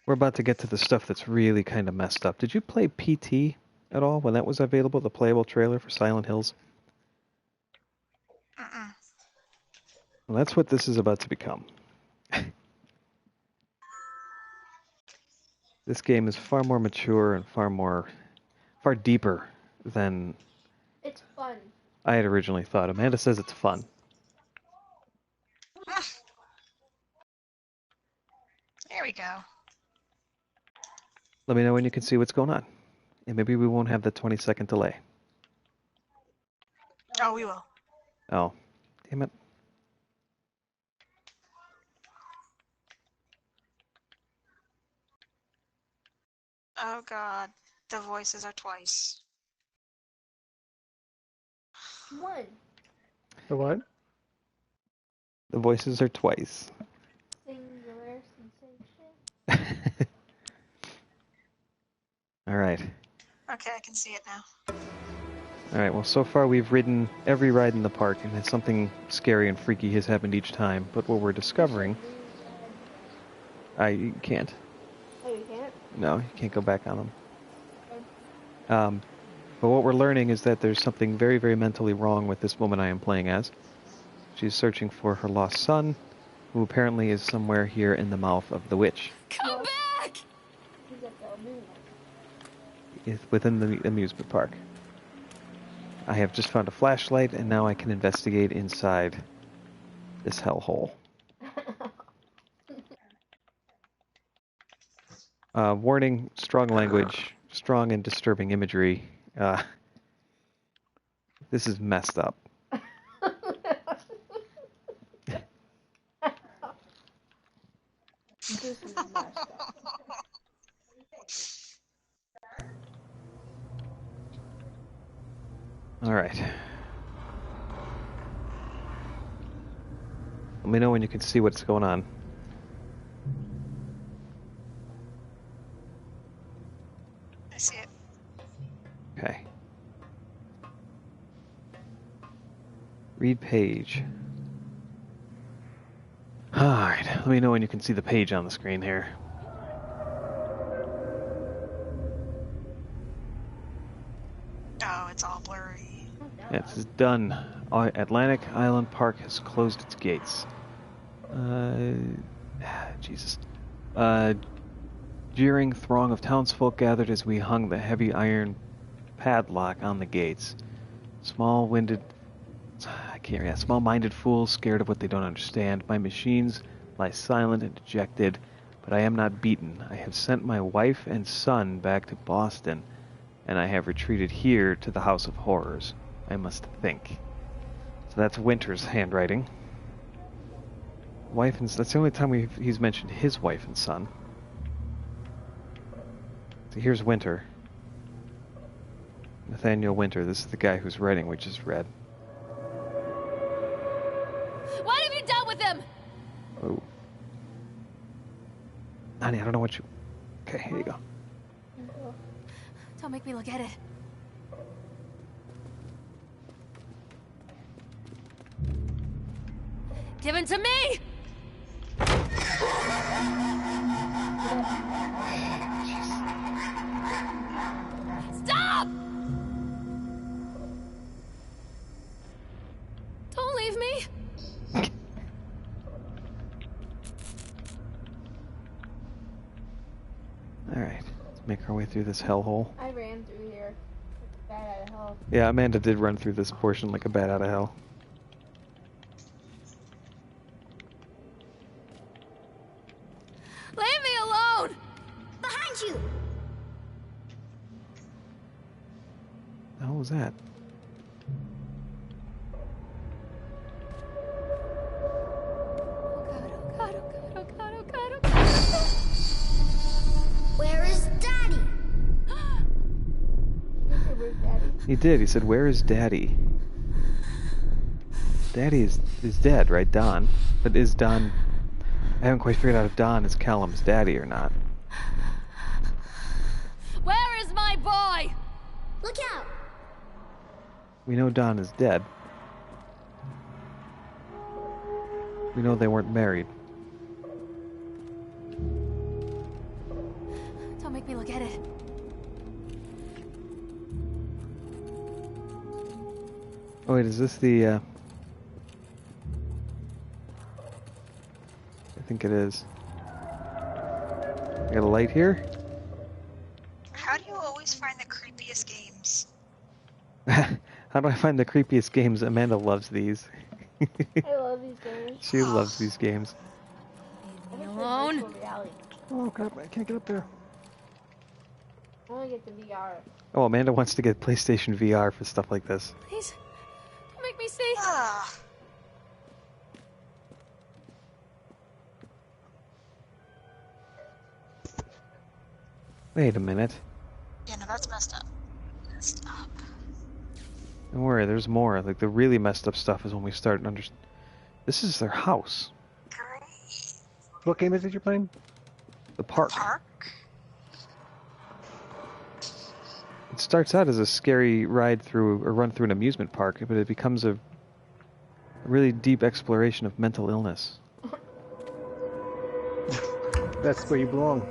We're about to get to the stuff that's really kind of messed up. Did you play PT at all when that was available, the playable trailer for Silent Hills? Well, that's what this is about to become. This game is far more mature and far deeper than It's fun. I had originally thought. Amanda says it's fun. There we go. Let me know when you can see what's going on. And maybe we won't have the 20-second delay. Oh, we will. Oh, damn it. Oh god, the voices are twice. One. The what? The voices are twice. Singular sensation. All right. Okay, I can see it now. All right, well, so far we've ridden every ride in the park, and something scary and freaky has happened each time. But what we're discovering... You can't. Oh, you can't? No, you can't go back on them. Okay. But what we're learning is that there's something very, very mentally wrong with this woman I am playing as. She's searching for her lost son, who apparently is somewhere here in the mouth of the witch. Come back! He's at the amusement. It's within the amusement park. I have just found a flashlight, and now I can investigate inside this hellhole. Warning, strong language, strong and disturbing imagery. This is messed up. This is messed up. All right. Let me know when you can see what's going on. I see it. Okay. Read page. Alright, let me know when you can see the page on the screen here. Oh, it's all blurry. Yeah, this is done. Atlantic Island Park has closed its gates. Jesus. Jeering throng of townsfolk gathered as we hung the heavy iron padlock on the gates. Small-minded fools scared of what they don't understand. My machines lie silent and dejected, but I am not beaten. I have sent my wife and son back to Boston, and I have retreated here to the House of Horrors. I must think. So that's Winter's handwriting. Wife and that's the only time he's mentioned his wife and son. So here's Winter. Nathaniel Winter. This is the guy whose writing we just read. What have you done with him? Oh. Honey, I don't know what you... Okay, here you go. Don't make me look at it. Give it to me! Stop! Don't leave me. Alright, let's make our way through this hellhole. I ran through here. Like a bat out of hell. Yeah, Amanda did run through this portion like a bat out of hell. Leave me alone! Behind you! The hell was that? Oh god, oh god, oh god, oh god, oh god, oh god. Where is Daddy? Where's Daddy? He did. He said, "Where is Daddy?" Daddy is dead, right, Don? But is Don... I haven't quite figured out if Don is Callum's daddy or not. Where is my boy? Look out! We know Don is dead. We know they weren't married. Don't make me look at it. Oh wait, is this the, I think it is. I got a light here? How do you always find the creepiest games? How do I find the creepiest games? Amanda loves these. I love these games. She loves these games. I Leave me wish there was alone. virtual reality. Oh crap, I can't get up there. I want to get the VR. Oh, Amanda wants to get PlayStation VR for stuff like this. Please, don't make me see. Ah, Wait a minute. yeah, no, that's messed up. Messed up. Don't worry, there's more. Like, the really messed up stuff is when we start understand. This is their house. Great. What game is it you're playing? The park. Park? It starts out as a scary ride through, or run through an amusement park, but it becomes a really deep exploration of mental illness. That's where you belong.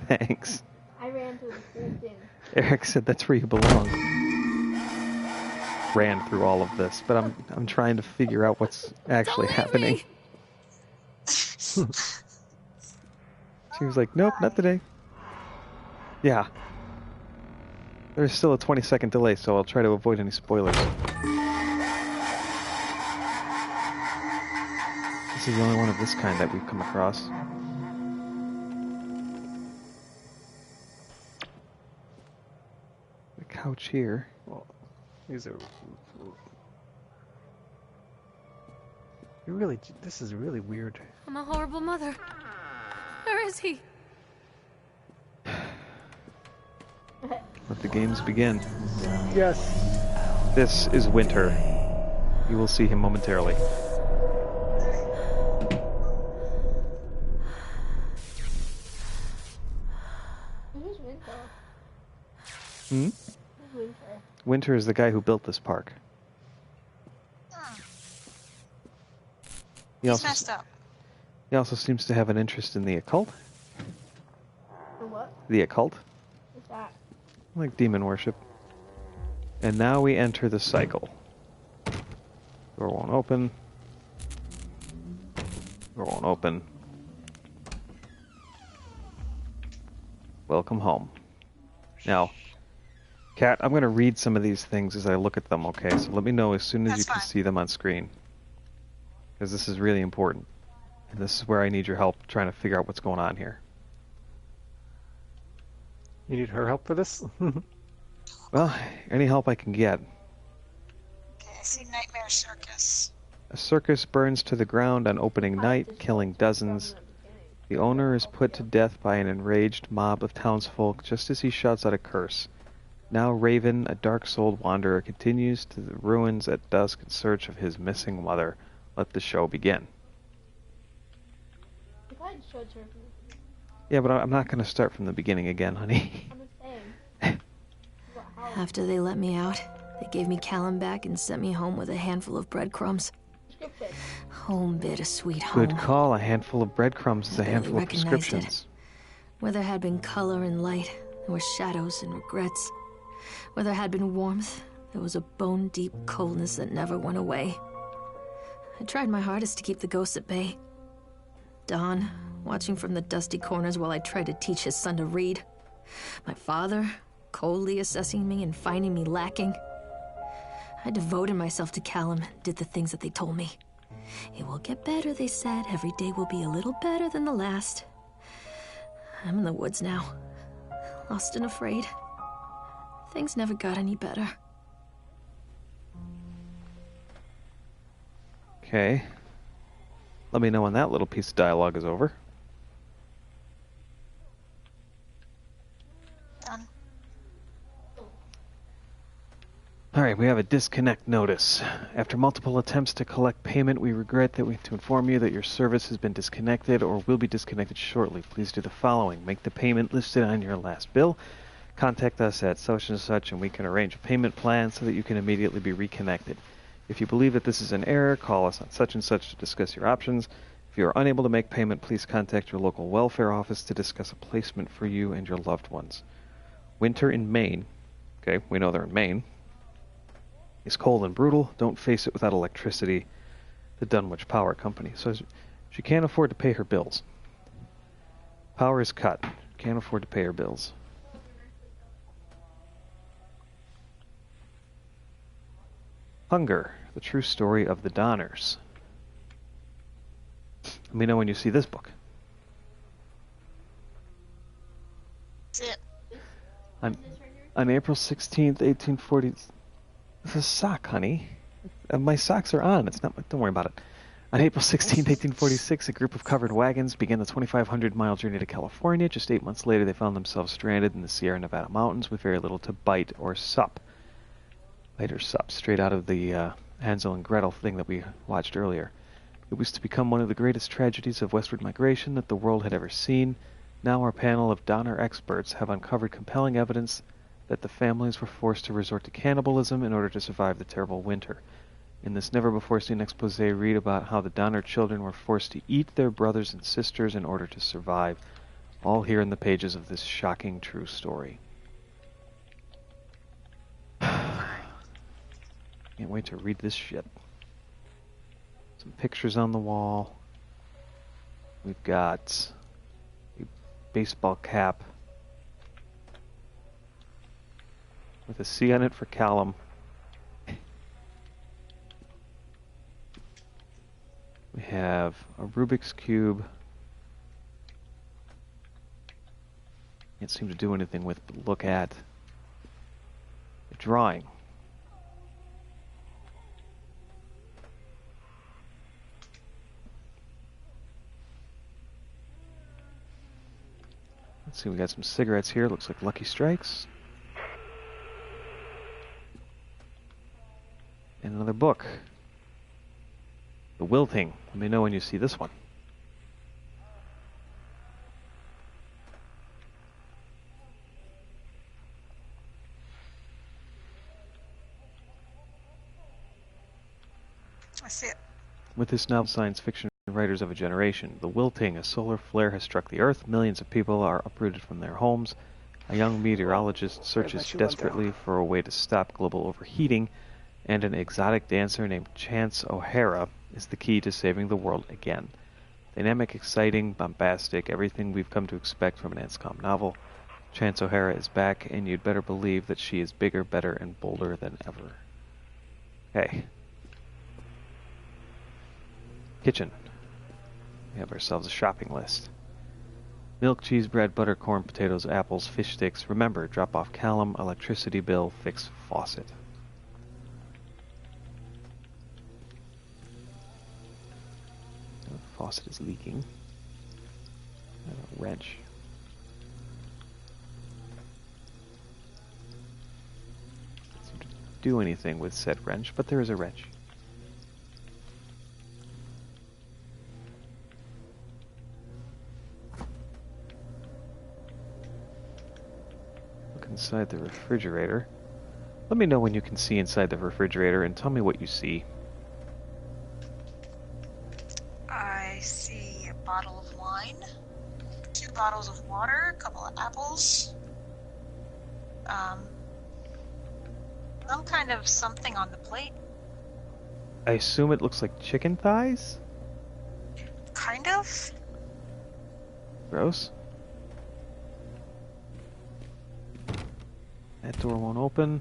Thanks. I ran through the whole thing. Eric said that's where you belong. Ran through all of this, but I'm trying to figure out what's actually Don't leave happening. me. She was like, nope, not today. Yeah. There's still a 20-second delay, so I'll try to avoid any spoilers. This is the only one of this kind that we've come across. The couch here. Well, these are. You really. This is really weird. I'm a horrible mother. Where is he? Let the games begin. Yes. This is Winter. You will see him momentarily. Who's Winter? Hmm? Who's Winter? Winter is the guy who built this park. He He's also, messed up. he also seems to have an interest in the occult. For what? The occult? What's that? Like demon worship. And now we enter the cycle. Door won't open. Door won't open. Welcome home. Now, Kat, I'm going to read some of these things as I look at them, okay? So let me know as soon as That's you can fine. see them on screen. Because this is really important. And this is where I need your help trying to figure out what's going on here. You need her help for this? Well, any help I can get. Okay, I see Nightmare Circus. A circus burns to the ground on opening night, killing dozens. The owner is put to death by an enraged mob of townsfolk just as he shouts out a curse. Now Raven, a dark-souled wanderer, continues to the ruins at dusk in search of his missing mother. Let the show begin. If I had showed her, Yeah, but I'm not going to start from the beginning again, honey. I'm just saying. What, how? After they let me out, they gave me Callum back and sent me home with a handful of breadcrumbs. Description. Home, bittersweet home. Good call. A handful of breadcrumbs is a I barely handful of recognized prescriptions. Where there had been color and light, there were shadows and regrets. Where there had been warmth, there was a bone-deep coldness that never went away. I tried my hardest to keep the ghosts at bay. Don, watching from the dusty corners while I tried to teach his son to read. My father, coldly assessing me and finding me lacking. I devoted myself to Callum and did the things that they told me. It will get better, they said. Every day will be a little better than the last. I'm in the woods now, lost and afraid. Things never got any better. Okay. Let me know when that little piece of dialogue is over. Done. Alright, we have a disconnect notice. After multiple attempts to collect payment, we regret to inform you that your service has been disconnected or will be disconnected shortly. Please do the following. Make the payment listed on your last bill. Contact us at such and such and we can arrange a payment plan so that you can immediately be reconnected. If you believe that this is an error, call us on such and such to discuss your options. If you are unable to make payment, please contact your local welfare office to discuss a placement for you and your loved ones. Winter in Maine, okay, we know they're in Maine, is cold and brutal. Don't face it without electricity. The Dunwich Power Company. So she can't afford to pay her bills. Power is cut. Can't afford to pay her bills. Hunger, the true story of the Donners. Let me know when you see this book. That's it. On April 16th, 1840... This is a sock, honey. My socks are on. It's not. Don't worry about it. On April 16th, 1846, a group of covered wagons began the 2,500-mile journey to California. Just 8 months later, they found themselves stranded in the Sierra Nevada mountains with very little to bite or sup. Bite or sup, straight out of the Hansel and Gretel thing that we watched earlier. It was to become one of the greatest tragedies of westward migration that the world had ever seen. Now our panel of Donner experts have uncovered compelling evidence that the families were forced to resort to cannibalism in order to survive the terrible winter. In this never-before-seen expose, read about how the Donner children were forced to eat their brothers and sisters in order to survive. All here in the pages of this shocking true story. Can't wait to read this shit. Some pictures on the wall. We've got a baseball cap with a C on it for Callum. We have a Rubik's Cube. Can't seem to do anything with, but look at the drawing. Let's see, we got some cigarettes here. Looks like Lucky Strikes. And another book. The Wilting. Let me know when you see this one. I see it. With this novel, science fiction writers of a generation. The Wilting, a solar flare has struck the Earth. Millions of people are uprooted from their homes. A young meteorologist searches desperately for a way to stop global overheating, and an exotic dancer named Chance O'Hara is the key to saving the world again. Dynamic, exciting, bombastic, everything we've come to expect from an Anscombe novel. Chance O'Hara is back, and you'd better believe that she is bigger, better, and bolder than ever. Okay. Kitchen. We have ourselves a shopping list. Milk, cheese, bread, butter, corn, potatoes, apples, fish sticks. Remember, drop off Callum, electricity bill, fix faucet. The faucet is leaking. And a wrench. Doesn't seem to do anything with said wrench, but there is a wrench. Inside the refrigerator. Let me know when you can see inside the refrigerator and tell me what you see. I see a bottle of wine, 2 bottles of water, a couple of apples, some kind of something on the plate. I assume it looks like chicken thighs? Kind of. Gross. That door won't open.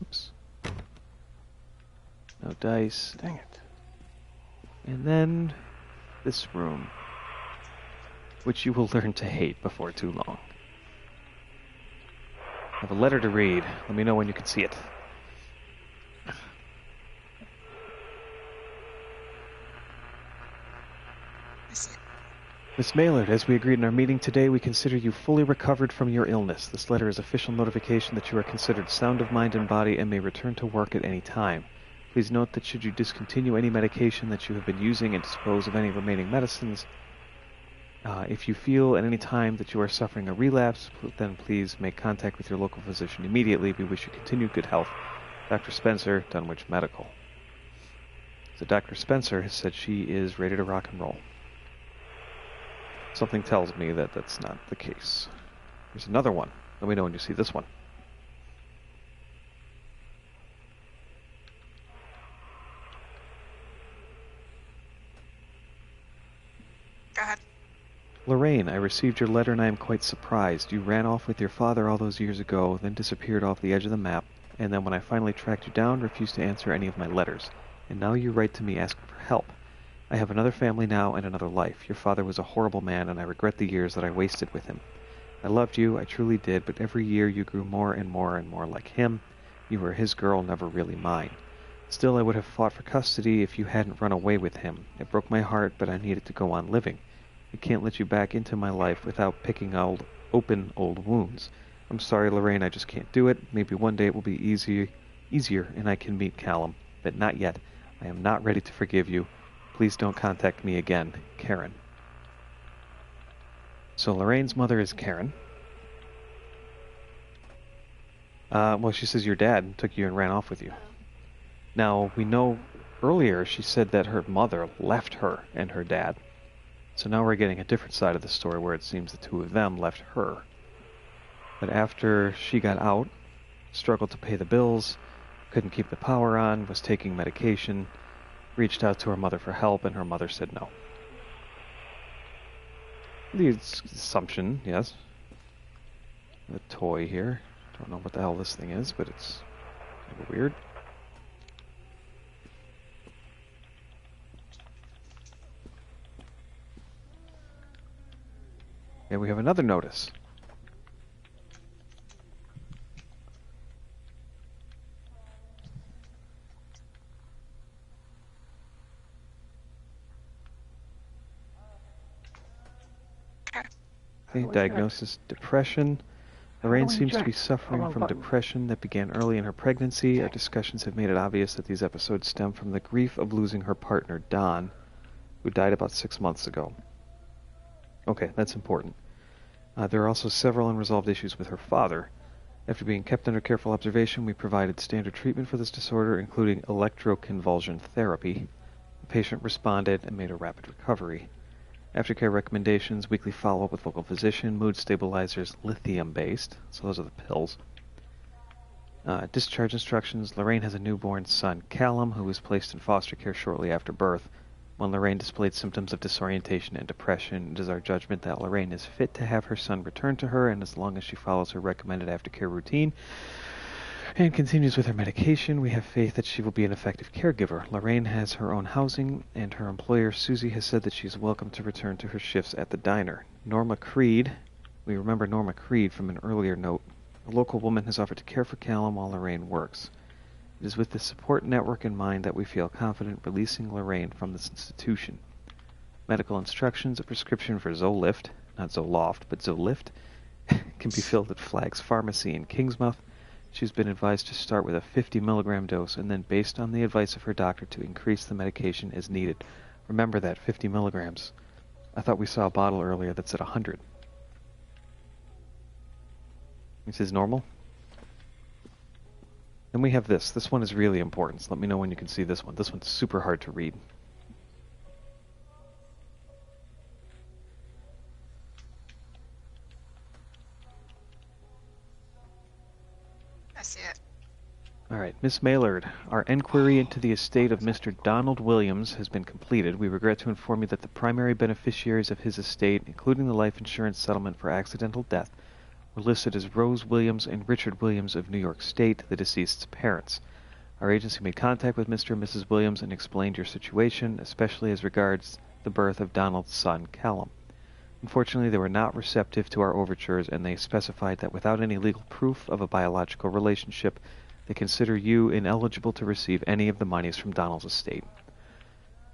Oops. No dice. Dang it. And then this room, which you will learn to hate before too long. I have a letter to read. Let me know when you can see it. Miss Maylard, as we agreed in our meeting today, we consider you fully recovered from your illness. This letter is official notification that you are considered sound of mind and body and may return to work at any time. Please note that should you discontinue any medication that you have been using and dispose of any remaining medicines, if you feel at any time that you are suffering a relapse, then please make contact with your local physician immediately. We wish you continued good health. Dr. Spencer, Dunwich Medical. So Dr. Spencer has said she is ready to rock and roll. Something tells me that that's not the case. There's another one. Let me know when you see this one. Go ahead. Lorraine, I received your letter and I am quite surprised. You ran off with your father all those years ago, then disappeared off the edge of the map, and then when I finally tracked you down, refused to answer any of my letters. And now you write to me asking for help. I have another family now and another life. Your father was a horrible man, and I regret the years that I wasted with him. I loved you, I truly did, but every year you grew more and more and more like him. You were his girl, never really mine. Still, I would have fought for custody if you hadn't run away with him. It broke my heart, but I needed to go on living. I can't let you back into my life without picking open old wounds. I'm sorry, Lorraine, I just can't do it. Maybe one day it will be easier, and I can meet Callum, but not yet. I am not ready to forgive you. Please don't contact me again. Karen. So Lorraine's mother is Karen. Well, she says your dad took you and ran off with you. Now, we know earlier she said that her mother left her and her dad. So now we're getting a different side of the story where it seems the two of them left her. But after she got out, struggled to pay the bills, couldn't keep the power on, was taking medication, reached out to her mother for help, and her mother said no. The assumption, yes. The toy here. Don't know what the hell this thing is, but it's kind of weird. And we have another notice. Okay, diagnosis, depression. Lorraine seems to be suffering from depression that began early in her pregnancy. Our discussions have made it obvious that these episodes stem from the grief of losing her partner, Don, who died about 6 months ago. Okay, that's important. There are also several unresolved issues with her father. After being kept under careful observation, we provided standard treatment for this disorder, including electroconvulsion therapy. The patient responded and made a rapid recovery. Aftercare recommendations, weekly follow-up with local physician, mood stabilizers, lithium-based, so those are the pills. Discharge instructions, Lorraine has a newborn son, Callum, who was placed in foster care shortly after birth. When Lorraine displayed symptoms of disorientation and depression, it is our judgment that Lorraine is fit to have her son returned to her, and as long as she follows her recommended aftercare routine and continues with her medication, we have faith that she will be an effective caregiver. Lorraine has her own housing, and her employer, Susie, has said that she is welcome to return to her shifts at the diner. Norma Creed, we remember Norma Creed from an earlier note. A local woman has offered to care for Callum while Lorraine works. It is with this support network in mind that we feel confident releasing Lorraine from this institution. Medical instructions, a prescription for Zoloft, not Zoloft, but Zolift, can be filled at Flagg's Pharmacy in Kingsmouth. She's been advised to start with a 50 milligram dose and then, based on the advice of her doctor, to increase the medication as needed. Remember that, 50 milligrams. I thought we saw a bottle earlier that said 100. This is normal. Then we have this. This one is really important, so let me know when you can see this one. This one's super hard to read. I see it. All right, Miss Maillard, our inquiry into the estate of Mr. Donald Williams has been completed. We regret to inform you that the primary beneficiaries of his estate, including the life insurance settlement for accidental death, were listed as Rose Williams and Richard Williams of New York State, the deceased's parents. Our agency made contact with Mr. and Mrs. Williams and explained your situation, especially as regards the birth of Donald's son, Callum. Unfortunately, they were not receptive to our overtures, and they specified that without any legal proof of a biological relationship, they consider you ineligible to receive any of the monies from Donald's estate.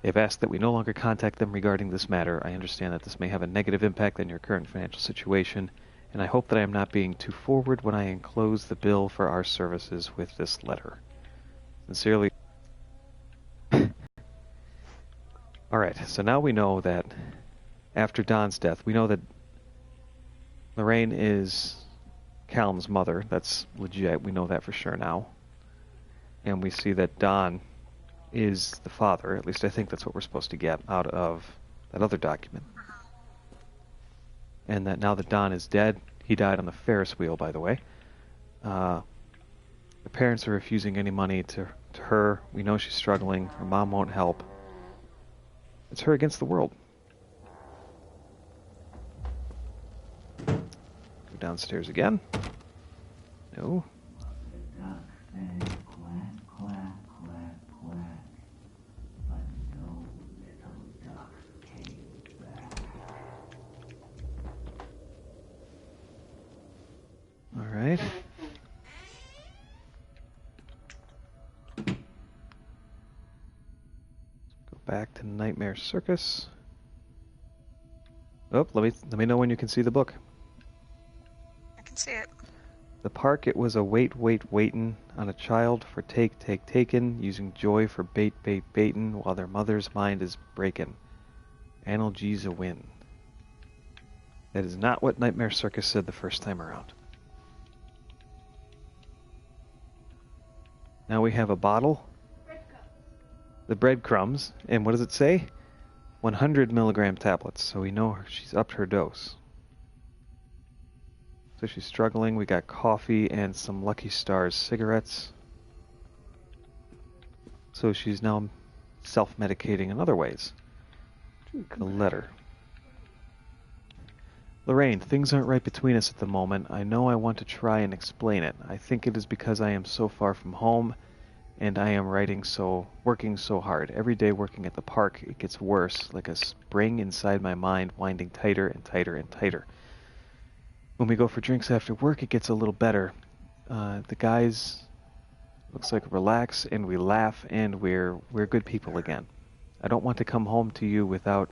They have asked that we no longer contact them regarding this matter. I understand that this may have a negative impact on your current financial situation, and I hope that I am not being too forward when I enclose the bill for our services with this letter. Sincerely. Alright, so now we know that after Don's death, we know that Lorraine is Callum's mother. That's legit. We know that for sure now. And we see that Don is the father. At least I think that's what we're supposed to get out of that other document. And that now that Don is dead, he died on the Ferris wheel, by the way. The parents are refusing any money to her. We know she's struggling. Her mom won't help. It's her against the world. Go downstairs again. No. All right. Go back to Nightmare Circus. Oh, let me know when you can see the book. I can see it. The park, it was a waitin' on a child for taken, using joy for baitin', while their mother's mind is breakin'. Analgesia win. That is not what Nightmare Circus said the first time around. Now we have a bottle. The breadcrumbs. And what does it say? 100 milligram tablets. So we know she's upped her dose. So she's struggling. We got coffee and some Lucky Stars cigarettes. So she's now self-medicating in other ways. The letter. Lorraine, things aren't right between us at the moment. I know I want to try and explain it. I think it is because I am so far from home, and I am working so hard. Every day working at the park, it gets worse, like a spring inside my mind winding tighter and tighter and tighter. When we go for drinks after work, it gets a little better. The guys, looks like, relax, and we laugh, and we're good people again. I don't want to come home to you without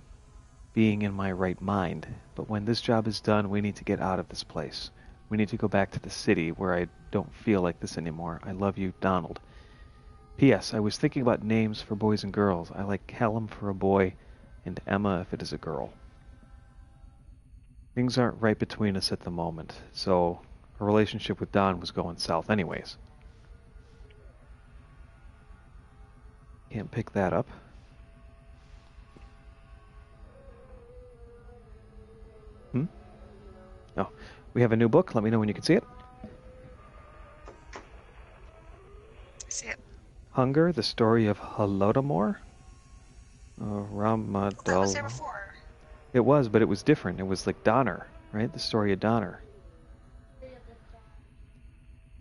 being in my right mind, but when this job is done, we need to get out of this place. We need to go back to the city where I don't feel like this anymore. I love you, Donald. P.S. I was thinking about names for boys and girls. I like Callum for a boy and Emma if it is a girl. Things aren't right between us at the moment, so her relationship with Don was going south anyways. Can't pick that up. Oh, we have a new book. Let me know when you can see it. I see it. Hunger, the story of Holodomor? That was Ramadal. there before. It was, but it was different. It was like Donner, right? The story of Donner.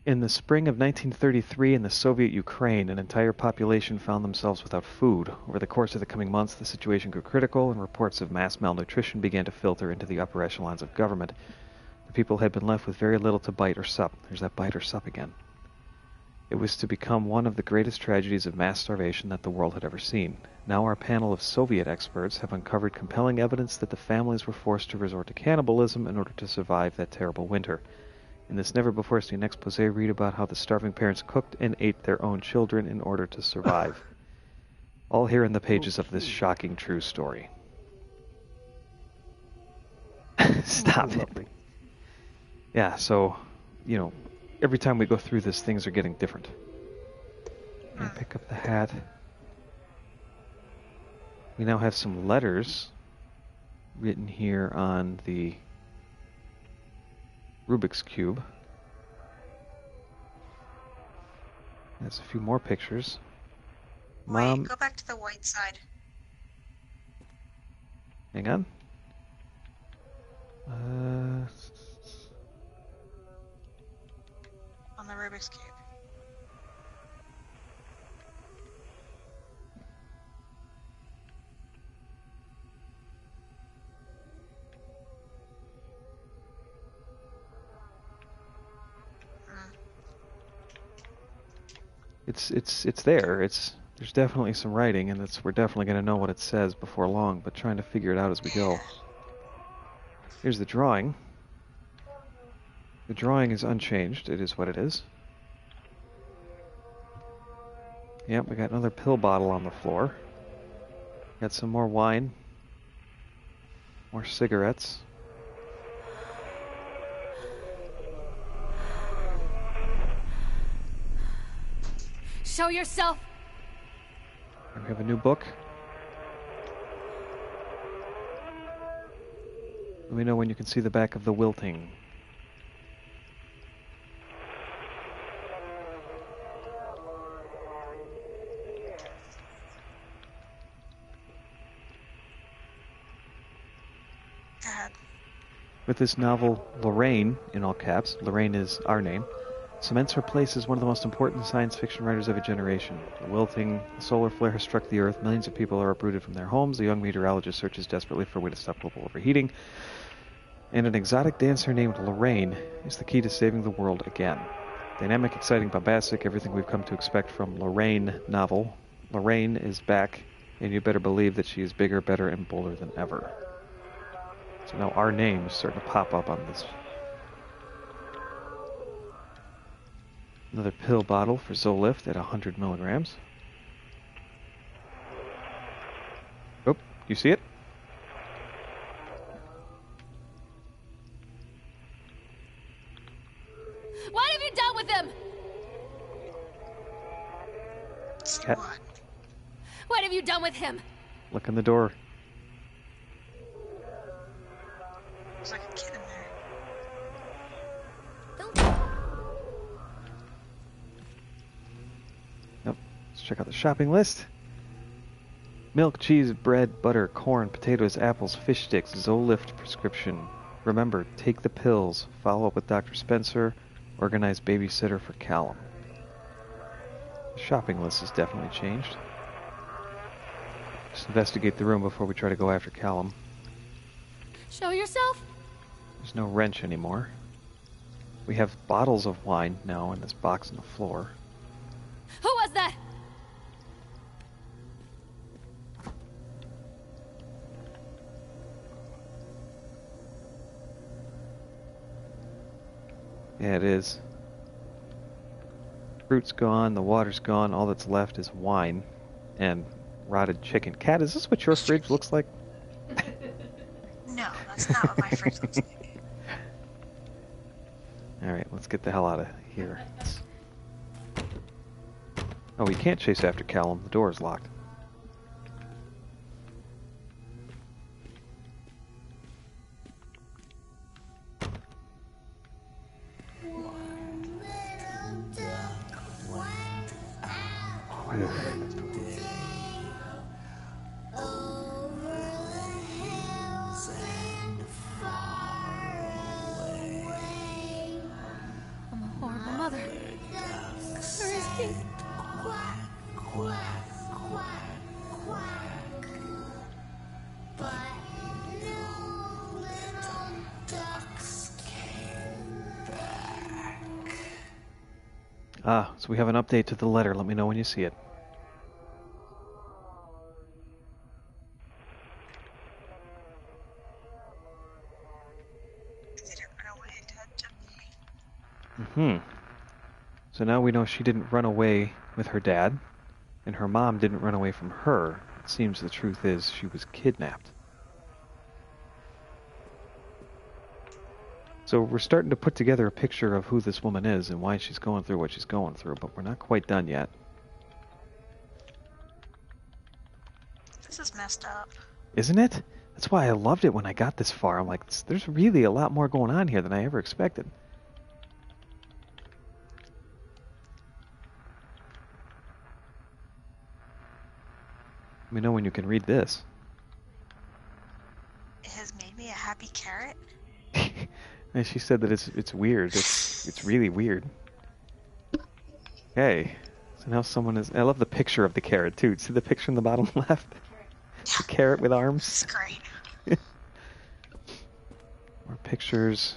In the spring of 1933 in the Soviet Ukraine, an entire population found themselves without food. Over the course of the coming months, the situation grew critical, and reports of mass malnutrition began to filter into the upper echelons of government. The people had been left with very little to bite or sup. There's that bite or sup again. It was to become one of the greatest tragedies of mass starvation that the world had ever seen. Now our panel of Soviet experts have uncovered compelling evidence that the families were forced to resort to cannibalism in order to survive that terrible winter. In this never-before-seen expose, read about how the starving parents cooked and ate their own children in order to survive. All here in the pages of this shocking true story. Stop it. Yeah, so, every time we go through this, things are getting different. I pick up the hat. We now have some letters written here on the Rubik's Cube. There's a few more pictures. Mom, Wait, go back to the white side. hang on. On the Rubik's Cube. It's there. There's definitely some writing, and we're definitely going to know what it says before long, but trying to figure it out as we go. Here's the drawing. The drawing is unchanged. It is what it is. Yep, we got another pill bottle on the floor. Got some more wine. More cigarettes. Show yourself! We have a new book. Let me know when you can see the back of the wilting. With this novel, Lorraine, in all caps, Lorraine is our name, cements her place as one of the most important science fiction writers of a generation. The wilting, the solar flare has struck the Earth. Millions of people are uprooted from their homes. A young meteorologist searches desperately for a way to stop global overheating. And an exotic dancer named Lorraine is the key to saving the world again. Dynamic, exciting, bombastic, everything we've come to expect from Lorraine novel. Lorraine is back, and you better believe that she is bigger, better, and bolder than ever. So now our name is starting to pop up on this. Another pill bottle for Zolift at 100 milligrams. Oh, you see it? What have you done with him? Cat. What have you done with him? Look in the door. There's like a kid in there. Nope. Let's check out the shopping list. Milk, cheese, bread, butter, corn, potatoes, apples, fish sticks, Zolift prescription. Remember, take the pills. Follow up with Dr. Spencer. Organize babysitter for Callum. The shopping list has definitely changed. Just investigate the room before we try to go after Callum. Show yourself? There's no wrench anymore. We have bottles of wine now in this box on the floor. Who was that? Yeah, it is. Fruit's gone, the water's gone, all that's left is wine and rotted chicken. Cat, is this what your fridge looks like? No, that's not what my fridge looks like. Alright, let's get the hell out of here. Oh, we can't chase after Callum. The door is locked. I'm a horrible mother. Where is he? Ah, so we have an update to the letter. Let me know when you see it. They didn't run away, Dad. So now we know she didn't run away with her dad, and her mom didn't run away from her. It seems the truth is she was kidnapped. So we're starting to put together a picture of who this woman is and why she's going through what she's going through, but we're not quite done yet. This is messed up. Isn't it? That's why I loved it when I got this far. I'm like, there's really a lot more going on here than I ever expected. Let me know when you can read this. It has made me a happy carrot. And she said that it's weird. It's really weird. Okay. So now someone is... I love the picture of the carrot, too. See the picture in the bottom left? The carrot with arms. This is great. More pictures.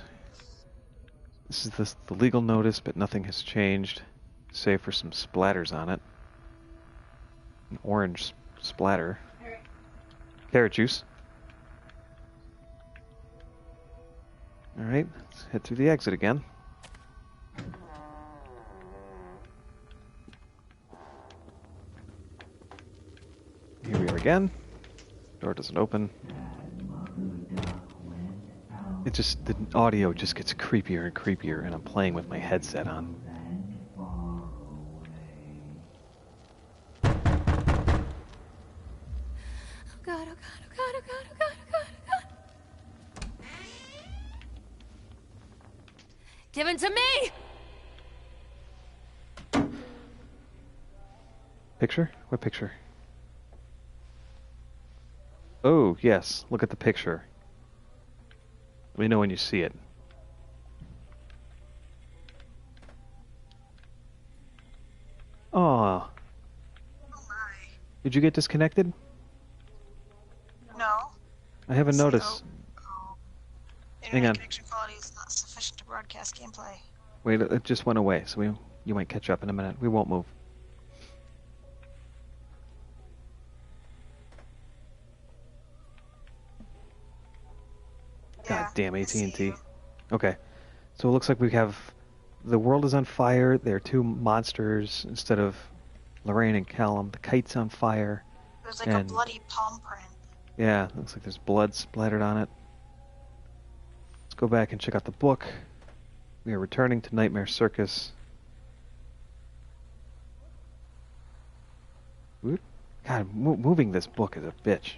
This is the legal notice, but nothing has changed, save for some splatters on it. An orange splatter. Carrot juice. Alright, let's head through the exit again. Here we are again. Door doesn't open. The audio just gets creepier and creepier, and I'm playing with my headset on. Given to me! Picture? What picture? Oh, yes. Look at the picture. Let me know when you see it. Aw. Oh my. Did you get disconnected? No. I haven't noticed. Oh. Hang Internet on. connection quality is not sufficient to broadcast gameplay. Wait, it just went away, so you might catch up in a minute. We won't move. God Yeah, damn I see AT&T. you. Okay. So it looks like we have... The world is on fire. There are two monsters instead of Lorraine and Callum. The kite's on fire. There's like And- a bloody palm print. Yeah, looks like there's blood splattered on it. Let's go back and check out the book. We are returning to Nightmare Circus. Oop. God, moving this book is a bitch.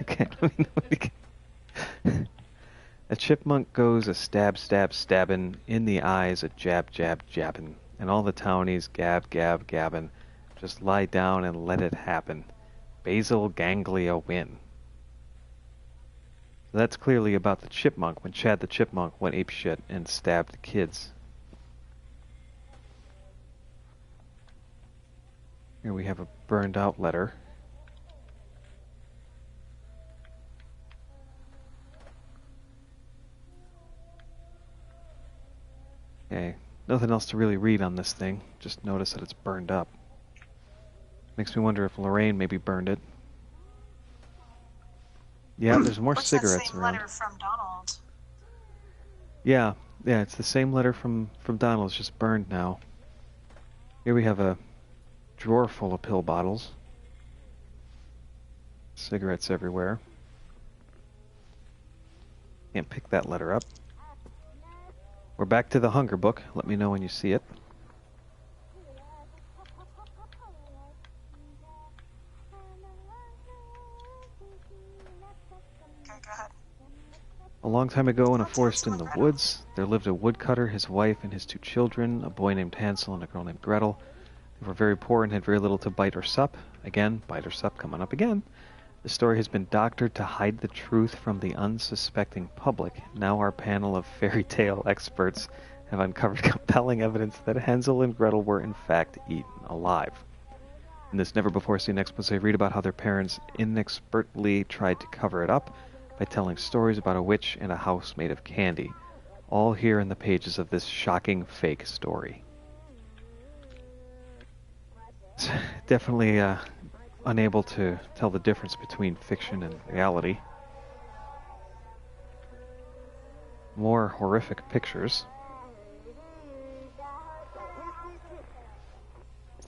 Okay, let me know. A chipmunk goes a stab, stab, stabbin', in the eyes a jab, jab, jabbin', and all the townies gab, gab, gabbin'. Just lie down and let it happen. Basal ganglia win. So that's clearly about the chipmunk when Chad the Chipmunk went apeshit and stabbed the kids. Here we have a burned out letter. Okay, nothing else to really read on this thing. Just notice that it's burned up. Makes me wonder if Lorraine maybe burned it. Yeah, there's more What's cigarettes that same around. letter from Donald? Yeah, it's the same letter from Donald. It's just burned now. Here we have a drawer full of pill bottles. Cigarettes everywhere. Can't pick that letter up. We're back to the Hunger Book. Let me know when you see it. Okay, go ahead. A long time ago in a forest in the woods, there lived a woodcutter, his wife, and his two children, a boy named Hansel and a girl named Gretel. They were very poor and had very little to bite or sup. Again, bite or sup coming up again. The story has been doctored to hide the truth from the unsuspecting public. Now our panel of fairy tale experts have uncovered compelling evidence that Hansel and Gretel were in fact eaten alive. In this never-before-seen expose, read about how their parents inexpertly tried to cover it up by telling stories about a witch and a house made of candy. All here in the pages of this shocking fake story. It's definitely unable to tell the difference between fiction and reality. More horrific pictures.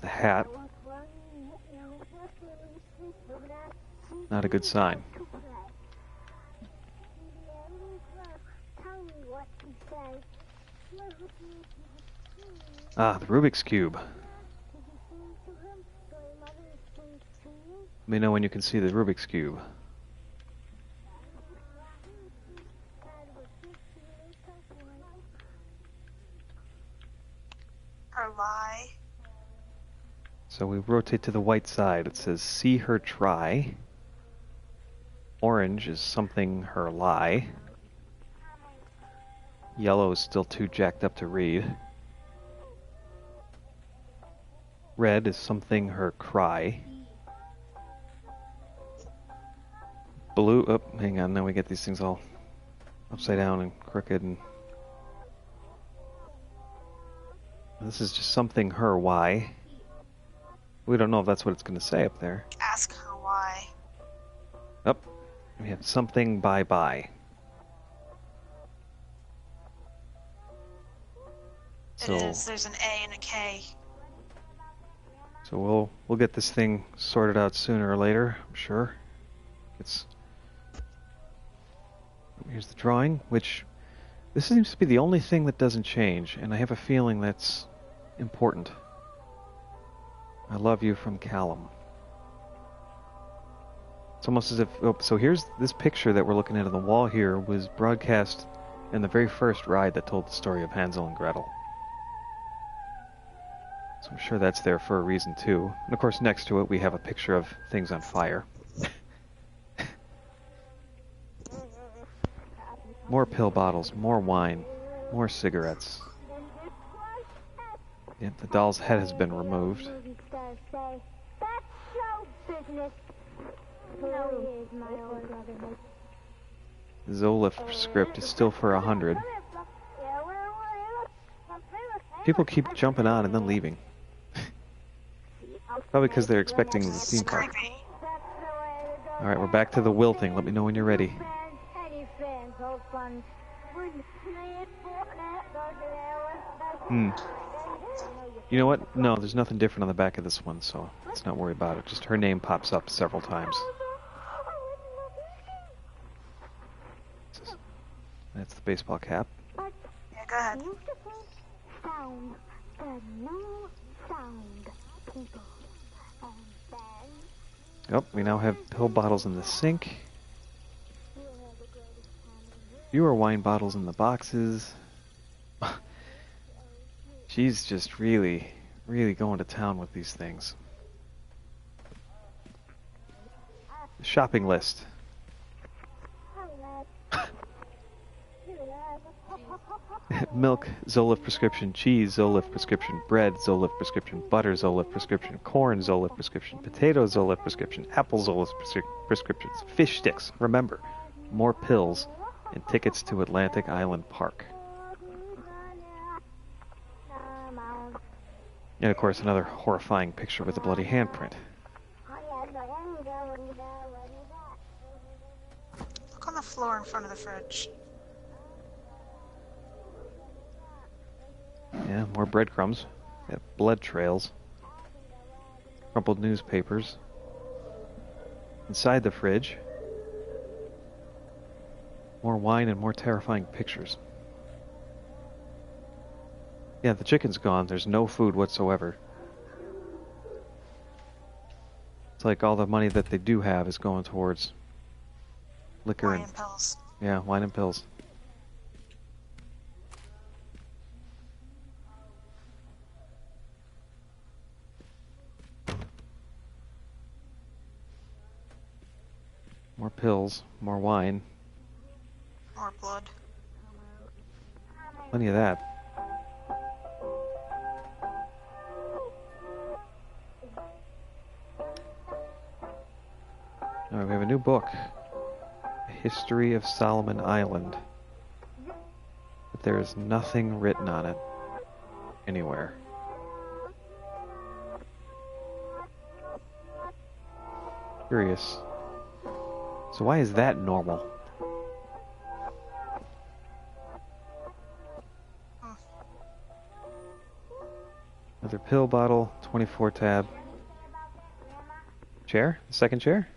The hat. Not a good sign. Ah, the Rubik's Cube. Let me know when you can see the Rubik's Cube. Her lie. So we rotate to the white side. It says, see her try. Orange is something her lie. Yellow is still too jacked up to read. Red is something her cry. Blue, oh, hang on, now we get these things all upside down and crooked and... This is just something her why. We don't know if that's what it's going to say up there. Ask her why. Oh, we have something bye-bye. It is. There's an A and a K. So we'll get this thing sorted out sooner or later, I'm sure. Here's the drawing, which this seems to be the only thing that doesn't change, and I have a feeling that's important. I love you from Callum. It's almost as if, so here's this picture that we're looking at on the wall here was broadcast and the very first ride that told the story of Hansel and Gretel. So I'm sure that's there for a reason too. And of course next to it we have a picture of things on fire. More pill bottles, more wine, more cigarettes. Yep, the doll's head has been removed. Zolif script is still for 100. People keep jumping on and then leaving. Probably because they're expecting the theme park. Creepy. Alright, we're back to the wilting. Let me know when you're ready. You know what? No, there's nothing different on the back of this one, so let's not worry about it. Just her name pops up several times. That's the baseball cap. Yeah, go ahead. Oh, we now have pill bottles in the sink. Fewer wine bottles in the boxes. She's just really going to town with these things. Shopping list. Milk, Zolif prescription. Cheese, Zolif prescription. Bread, Zolif prescription. Butter, Zolif prescription. Corn, Zolif prescription. Potato, Zolif prescription. Apple, Zolif prescriptions. Fish sticks. Remember, more pills and tickets to Atlantic Island Park. And of course, another horrifying picture with a bloody handprint. Look on the floor in front of the fridge. Yeah, more breadcrumbs. Got blood trails. Crumpled newspapers. Inside the fridge, more wine and more terrifying pictures. Yeah, the chicken's gone. There's no food whatsoever. It's like all the money that they do have is going towards liquor Wine and pills. yeah, wine and pills. More pills, more wine, More blood. plenty of that. Alright, we have a new book. A History of Solomon Island. But there is nothing written on it anywhere. Curious. So why is that normal? Another pill bottle, 24 tab. Chair? The second chair?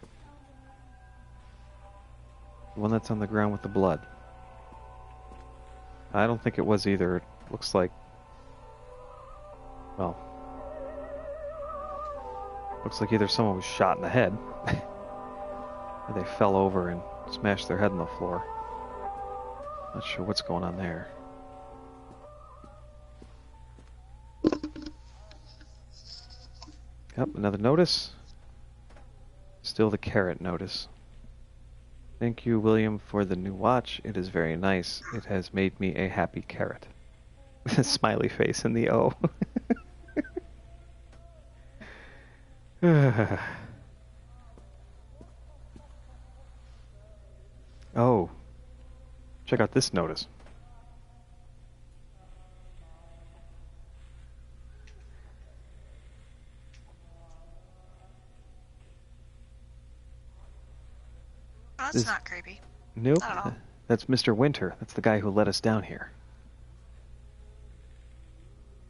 The one that's on the ground with the blood. I don't think it was either. It looks like... well... looks like either someone was shot in the head, or they fell over and smashed their head on the floor. Not sure what's going on there. Yep, another notice. Still the carrot notice. Thank you, William, for the new watch. It is very nice. It has made me a happy carrot. With a smiley face in the O. Oh. Check out this notice. Oh, that's This- not creepy. Nope. Not at all. That's Mr. Winter. That's the guy who let us down here.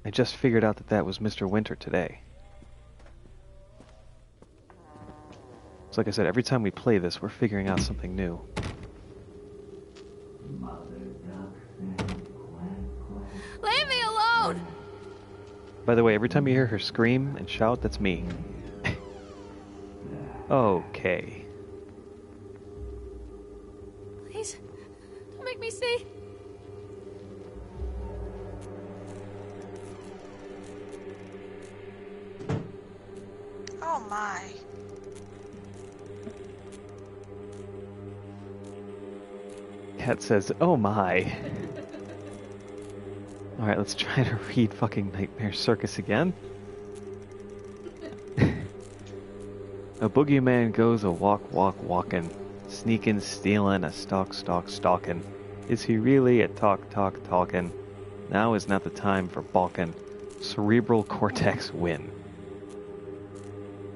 I just figured out that that was Mr. Winter today. So like I said, every time we play this, we're figuring out something new. Leave me alone! By the way, every time you hear her scream and shout, that's me. Okay. Please, don't make me see. Oh my. Cat says, "Oh my." Alright, let's try to read fucking Nightmare Circus again. A boogeyman goes a walking, sneaking, stealing, a stalking. Is he really a talking? Now is not the time for balking. Cerebral cortex win.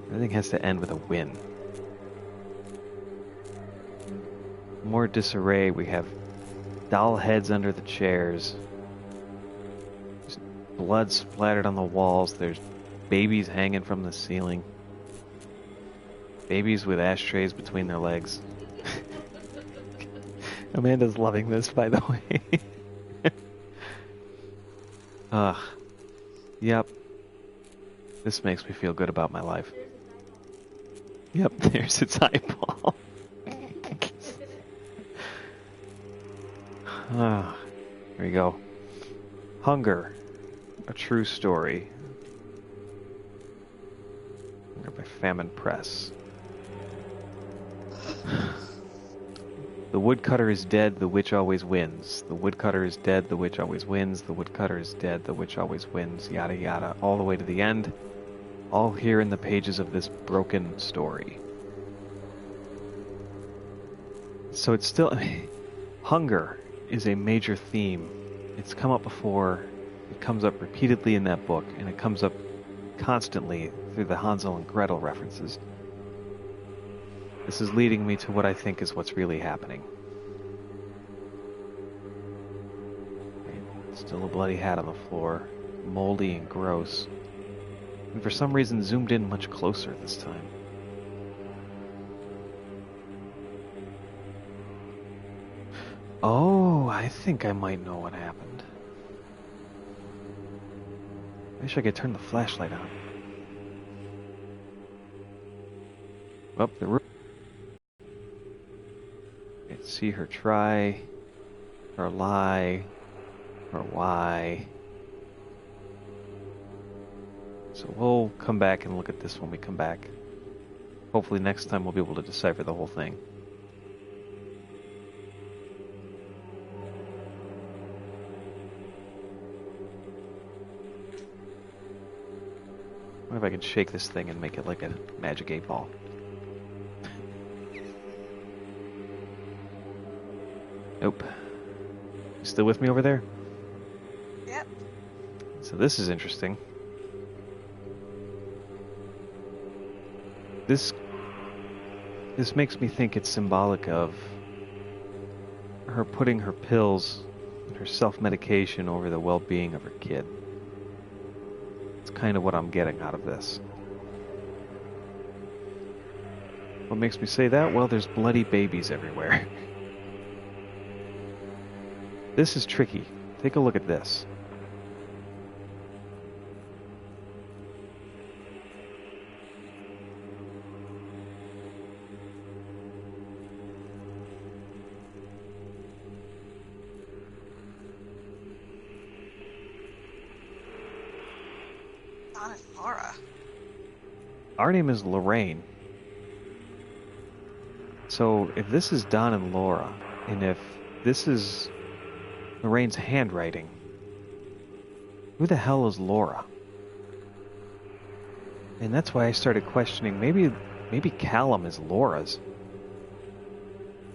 Everything has to end with a win. More disarray. We have doll heads under the chairs. There's blood splattered on the walls. There's babies hanging from the ceiling. Babies with ashtrays between their legs. Amanda's loving this, by the way. Ugh. Yep. This makes me feel good about my life. Yep, there's its eyeball. Ah, here we go. Hunger, a true story. Hunger by Famine Press. The woodcutter is dead, the witch always wins. The woodcutter is dead, the witch always wins. The woodcutter is dead, the witch always wins. Yada yada, all the way to the end. All here in the pages of this broken story. So it's still... Hunger is a major theme. It's come up before, it comes up repeatedly in that book, and it comes up constantly through the Hansel and Gretel references. This is leading me to what I think is what's really happening. Still a bloody hat on the floor, moldy and gross. And for some reason zoomed in much closer this time. Oh, I think I might know what happened. I wish I could turn the flashlight on. Up the roof. See her try, or lie, or why. So we'll come back and look at this when we come back. Hopefully next time we'll be able to decipher the whole thing. I wonder if I can shake this thing and make it like a magic 8-ball. Nope. You still with me over there? Yep. So this is interesting. This makes me think it's symbolic of her putting her pills and her self-medication over the well-being of her kid. It's kind of what I'm getting out of this. What makes me say that? Well, there's bloody babies everywhere. This is tricky. Take a look at this. Don and Laura. Our name is Lorraine. So if this is Don and Laura, and if this is Lorraine's handwriting, who the hell is Laura? And that's why I started questioning, maybe Callum is Laura's.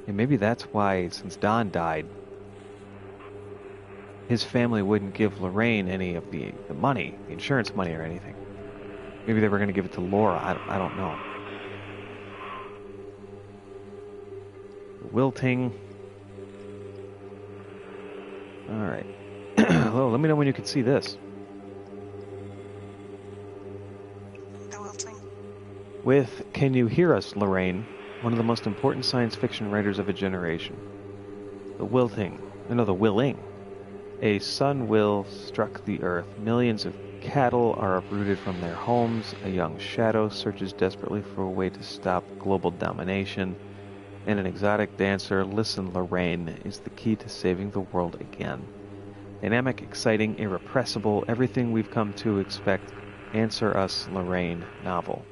And maybe that's why, since Don died, his family wouldn't give Lorraine any of the money, the insurance money or anything. Maybe they were going to give it to Laura, I don't know. Wilting. Alright. Well, let me know when you can see this. The wilting. With Can You Hear Us, Lorraine, one of the most important science fiction writers of a generation. The Willing. A sun will struck the earth. Millions of cattle are uprooted from their homes. A young shadow searches desperately for a way to stop global domination. And an exotic dancer, Listen Lorraine, is the key to saving the world again. Dynamic, exciting, irrepressible, everything we've come to expect. Answer Us Lorraine novel.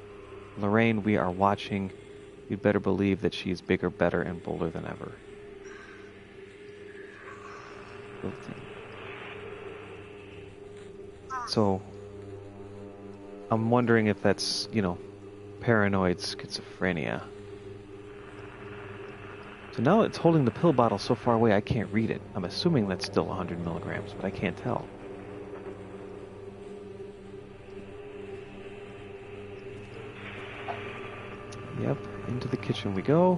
Lorraine, we are watching. You'd better believe that she is bigger, better, and bolder than ever. So, I'm wondering if that's, paranoid schizophrenia. So now it's holding the pill bottle so far away I can't read it. I'm assuming that's still 100 milligrams, but I can't tell. Yep, into the kitchen we go.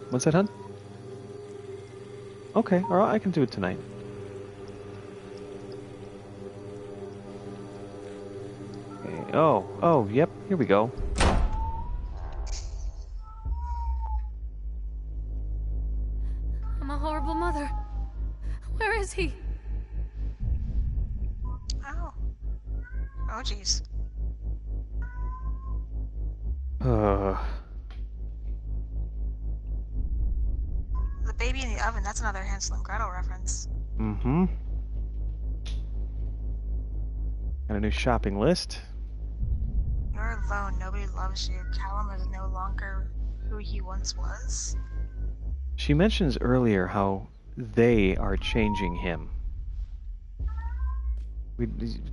What's that, hon? Okay, alright, I can do it tonight. Okay, oh, yep, here we go. I'm a horrible mother. Where is he? Oh. Oh, jeez. The baby in the oven, that's another Hansel and Gretel reference. Mm-hmm. Got a new shopping list. You're alone, nobody loves you. Callum is no longer who he once was. She mentions earlier how they are changing him.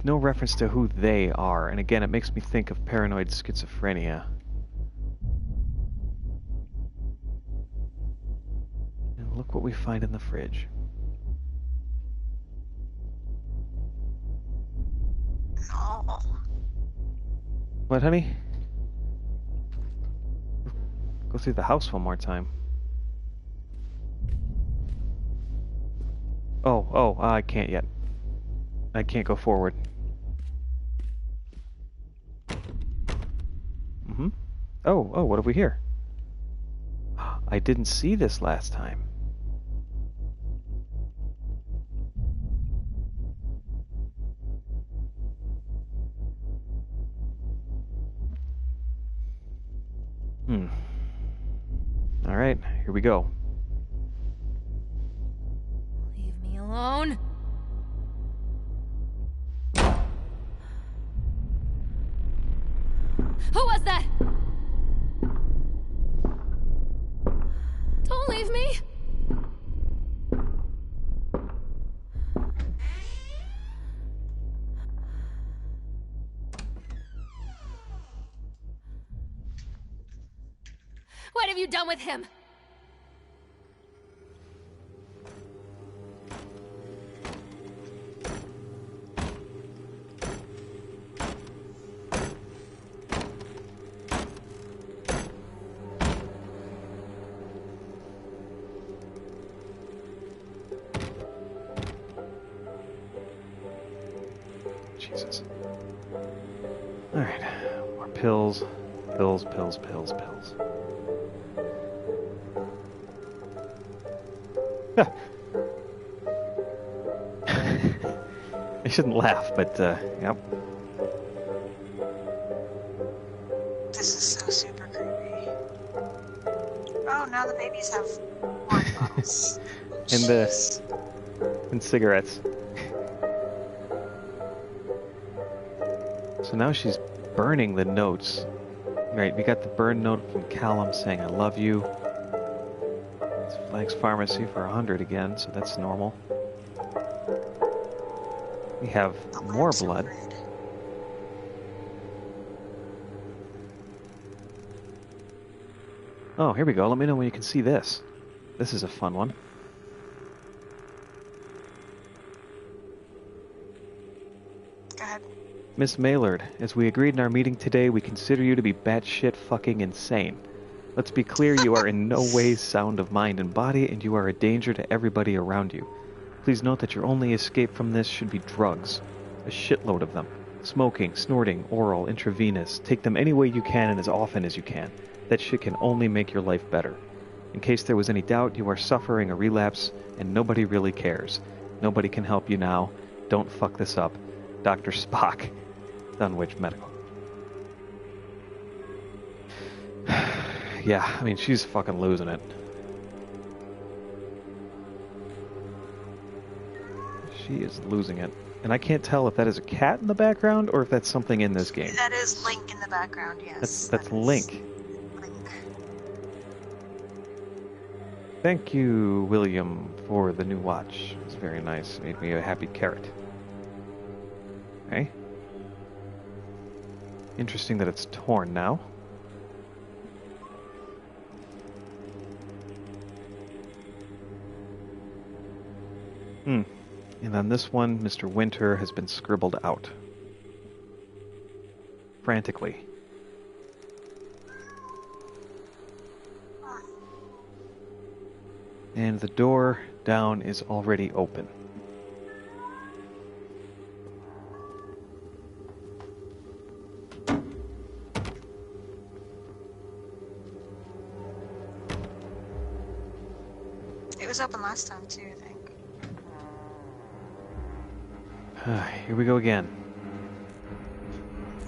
No reference to who they are, and again, it makes me think of paranoid schizophrenia. And look what we find in the fridge. No. What, honey? Go through the house one more time. Oh, I can't yet. I can't go forward. Mm-hmm. Oh, what have we here? I didn't see this last time. Alright, here we go. Leave me alone. Who was that? Don't leave me. What have you done with him? Jesus. Alright. More pills. Pills. I shouldn't laugh, but, yep. This is so super creepy. Oh, now the babies have wine bottles. And cigarettes. So now she's burning the notes. Right, we got the burn note from Callum saying, I love you. It's Flank's Pharmacy for 100 again, so that's normal. We have more blood. Oh, here we go. Let me know when you can see this. This is a fun one. Go ahead. Miss Maylard, as we agreed in our meeting today, we consider you to be batshit fucking insane. Let's be clear, you are in no way sound of mind and body, and you are a danger to everybody around you. Please note that your only escape from this should be drugs. A shitload of them. Smoking, snorting, oral, intravenous. Take them any way you can and as often as you can. That shit can only make your life better. In case there was any doubt, you are suffering a relapse, and nobody really cares. Nobody can help you now. Don't fuck this up. Dr. Spock. Dunwich Medical. Yeah, I mean, she's fucking losing it. She is losing it. And I can't tell if that is a cat in the background or if that's something in this game. That is Link in the background, yes. That's That is Link. Link. Thank you, William, for the new watch. It's very nice. Made me a happy carrot. Okay. Interesting that it's torn now. And on this one, Mr. Winter has been scribbled out. Frantically. And the door down is already open. It was open last time too, I think. Here we go again.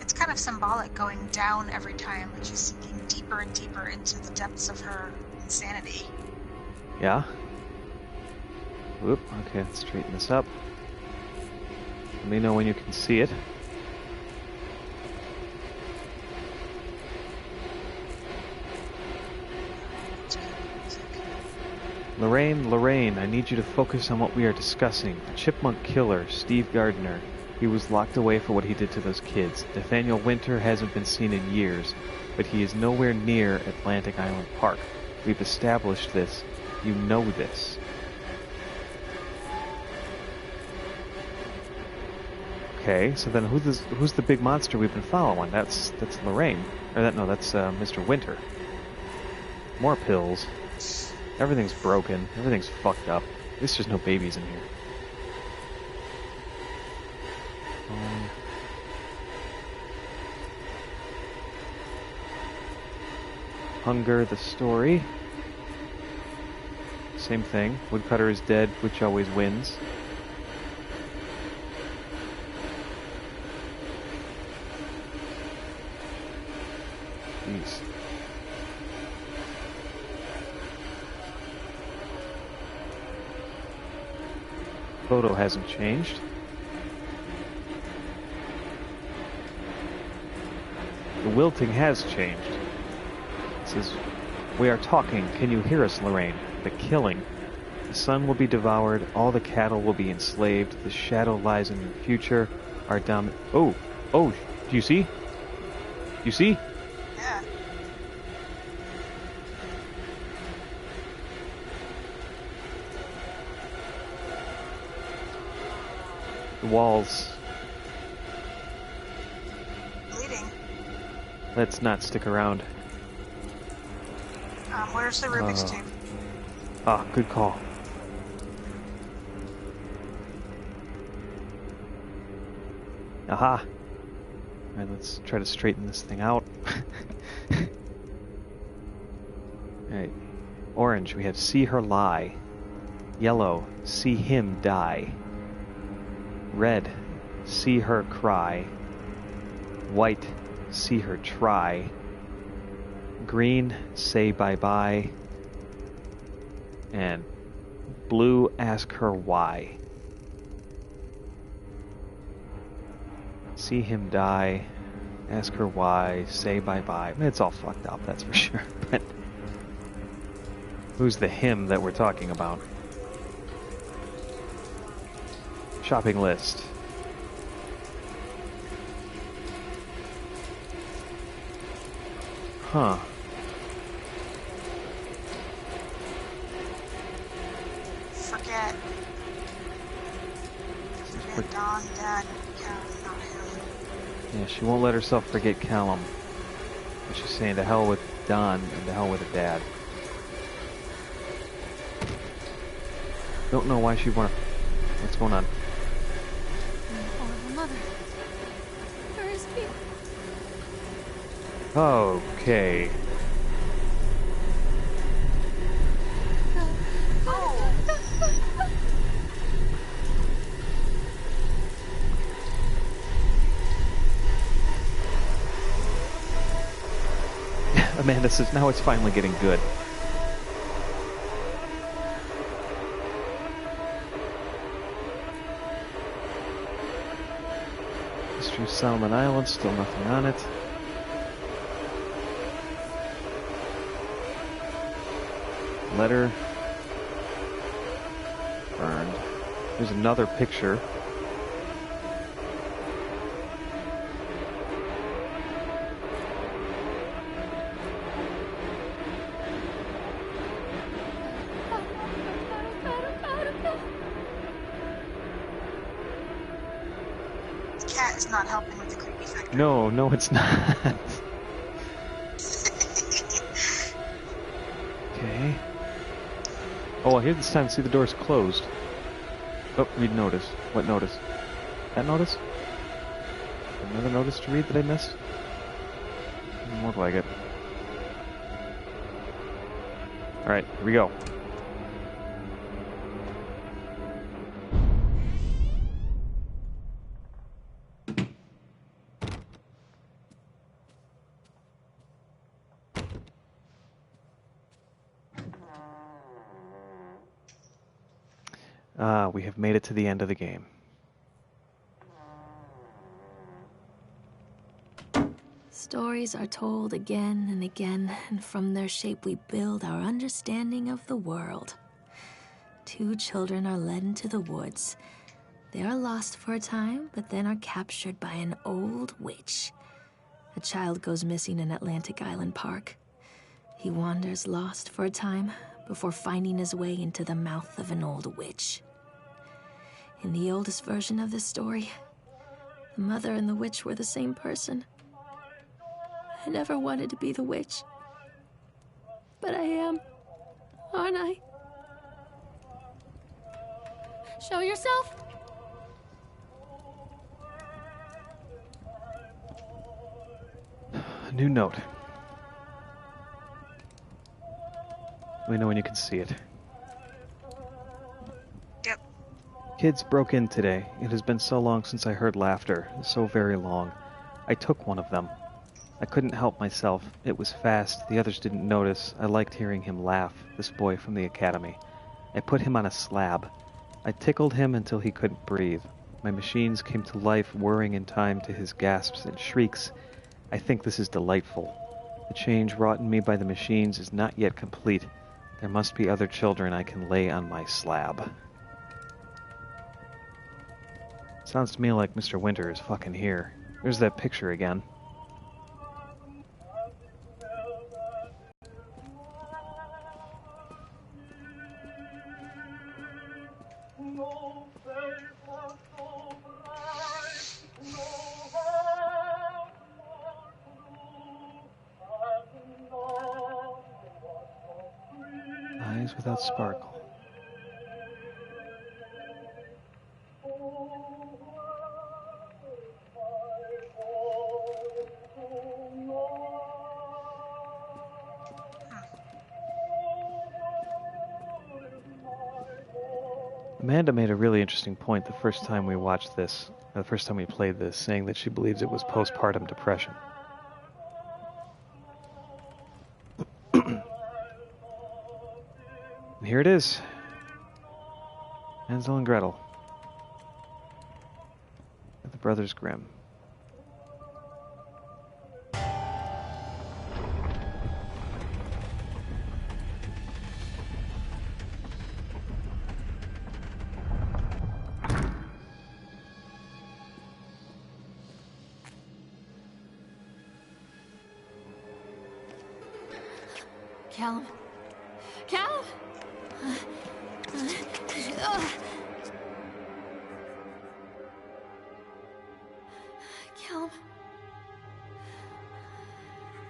It's kind of symbolic going down every time, like she's sinking deeper and deeper into the depths of her insanity. Yeah? Whoop, okay, let's straighten this up. Let me know when you can see it. Lorraine, I need you to focus on what we are discussing. The chipmunk killer, Steve Gardner. He was locked away for what he did to those kids. Nathaniel Winter hasn't been seen in years, but he is nowhere near Atlantic Island Park. We've established this. You know this. Okay, so then who's the big monster we've been following? That's Lorraine. Or that's Mr. Winter. More pills. Everything's broken. Everything's fucked up. There's just no babies in here. Hunger, the story. Same thing. Woodcutter is dead, which always wins. Jeez. Photo hasn't changed. The wilting has changed. It says, "We are talking. Can you hear us, Lorraine? The killing. The sun will be devoured. All the cattle will be enslaved. The shadow lies in your future. Our Oh! Do you see? You see? Yeah. The walls. Bleeding. Let's not stick around." Where's the Rubik's Cube? Good call. Aha! Alright, let's try to straighten this thing out. Alright. Orange, we have see her lie. Yellow, see him die. Red, see her cry. White, see her try. Green, say bye-bye. And blue, ask her why. See him die, ask her why, say bye-bye. I mean, it's all fucked up, that's for sure. But who's the him that we're talking about? Shopping list. Huh. Forget Don, Dad, Callum, not him. Yeah, she won't let herself forget Callum. But she's saying to hell with Don and to hell with her dad. Don't know why she'd want to... What's going on? Oh, mother. Where is he? Okay. Amanda says, now it's finally getting good. History of Solomon Island, still nothing on it. Letter. Burned. There's another picture. The cat is not helping with the creepy factor. No, no, it's not. Okay. Oh, here this time, see the door's closed. Oh, read notice. What notice? That notice? Another notice to read that I missed? More like it. Alright, here we go. We have made it to the end of the game. Stories are told again and again, and from their shape we build our understanding of the world. Two children are led into the woods. They are lost for a time, but then are captured by an old witch. A child goes missing in Atlantic Island Park. He wanders lost for a time before finding his way into the mouth of an old witch. In the oldest version of this story, the mother and the witch were the same person. I never wanted to be the witch, but I am, aren't I? Show yourself. A new note. Let me know when you can see it. Yep. Kids broke in today. It has been so long since I heard laughter. So very long. I took one of them. I couldn't help myself. It was fast. The others didn't notice. I liked hearing him laugh, this boy from the academy. I put him on a slab. I tickled him until he couldn't breathe. My machines came to life, whirring in time to his gasps and shrieks. I think this is delightful. The change wrought in me by the machines is not yet complete. There must be other children I can lay on my slab. Sounds to me like Mr. Winter is fucking here. There's that picture again. Eyes without sparkle. Amanda made a really interesting point the first time we watched this, the first time we played this, saying that she believes it was postpartum depression. And here it is. Hansel and Gretel. And the Brothers Grimm. Callum. Callum! Callum.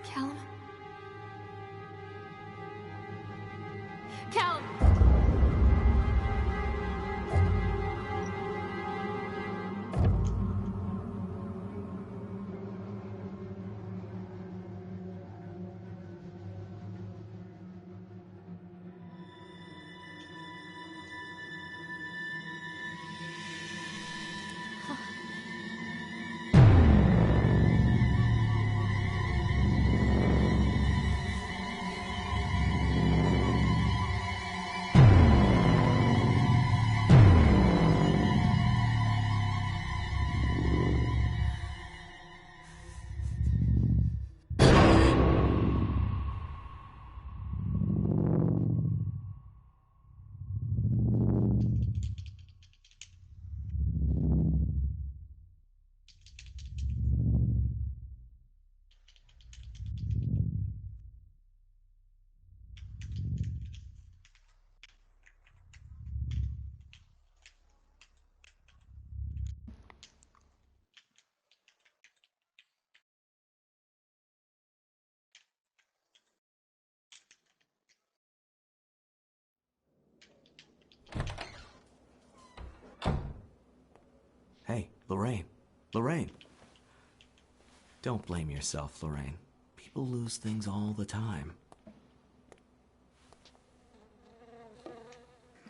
Callum. Callum! Lorraine. Lorraine. Don't blame yourself, Lorraine. People lose things all the time.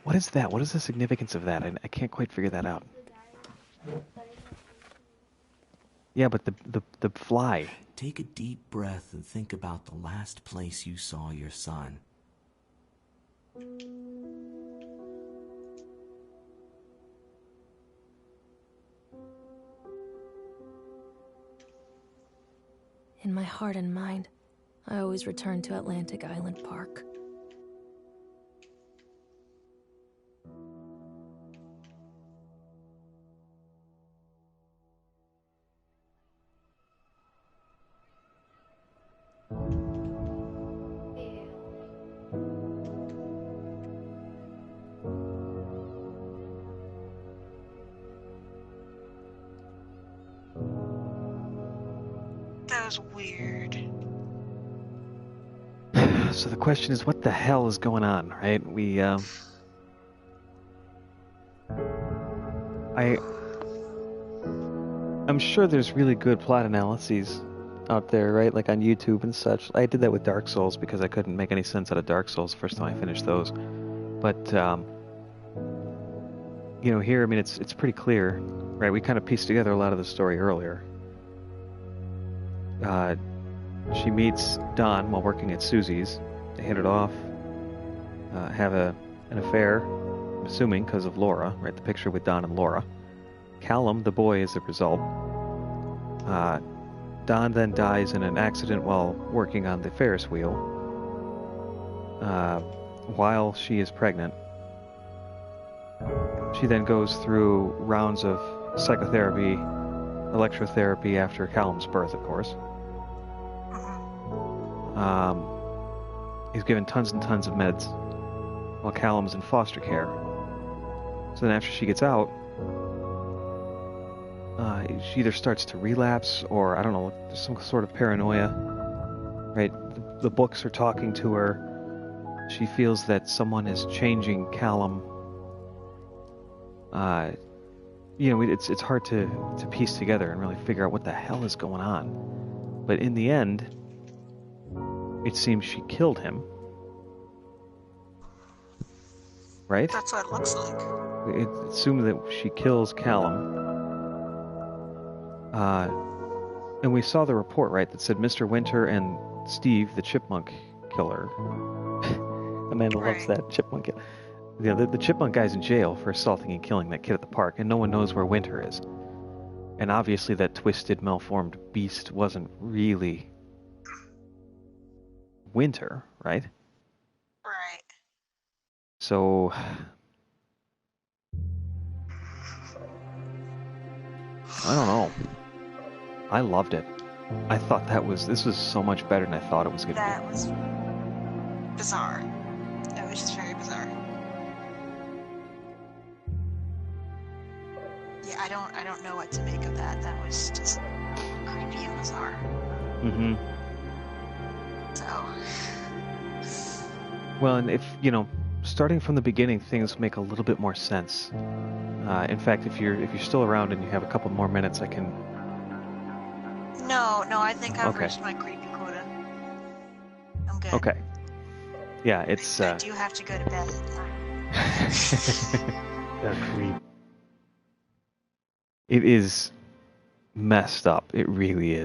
What is that? What is the significance of that? I can't quite figure that out. Yeah, but the fly. Take a deep breath and think about the last place you saw your son. In my heart and mind, I always return to Atlantic Island Park. That was weird. So the question is, what the hell is going on, right? I'm sure there's really good plot analyses out there, right? Like on YouTube and such. I did that with Dark Souls because I couldn't make any sense out of Dark Souls the first time I finished those. But, here, I mean, it's pretty clear, right? We kind of pieced together a lot of the story earlier. She meets Don while working at Susie's. They hit it off, have an affair, I'm assuming because of Laura, right? The picture with Don and Laura. Callum, the boy, is the result. Don then dies in an accident while working on the Ferris wheel, while she is pregnant. She then goes through rounds of psychotherapy, electrotherapy after Callum's birth, of course. He's given tons and tons of meds while Callum's in foster care. So then after she gets out, she either starts to relapse or, I don't know, there's some sort of paranoia, right? The books are talking to her. She feels that someone is changing Callum. It's hard to piece together and really figure out what the hell is going on. But in the end, it seems she killed him. Right? That's what it looks like. It's assumed that she kills Callum. And we saw the report, right, that said Mr. Winter and Steve, the chipmunk killer. Amanda loves that chipmunk killer. Yeah, the chipmunk guy's in jail for assaulting and killing that kid at the park, and no one knows where Winter is. And obviously that twisted, malformed beast wasn't really Winter, right? Right. So I don't know. I loved it. I thought this was so much better than I thought it was going to be. That was bizarre. That was just very bizarre. Yeah, I don't know what to make of that. That was just creepy and bizarre. Mm-hmm. So. Well, and if, starting from the beginning, things make a little bit more sense. In fact, if you're still around and you have a couple more minutes, I can... No, I think I've Okay. reached my creepy quota. I'm good. Okay. Yeah, it's... I do have to go to bed. That creep. It is messed up. It really is.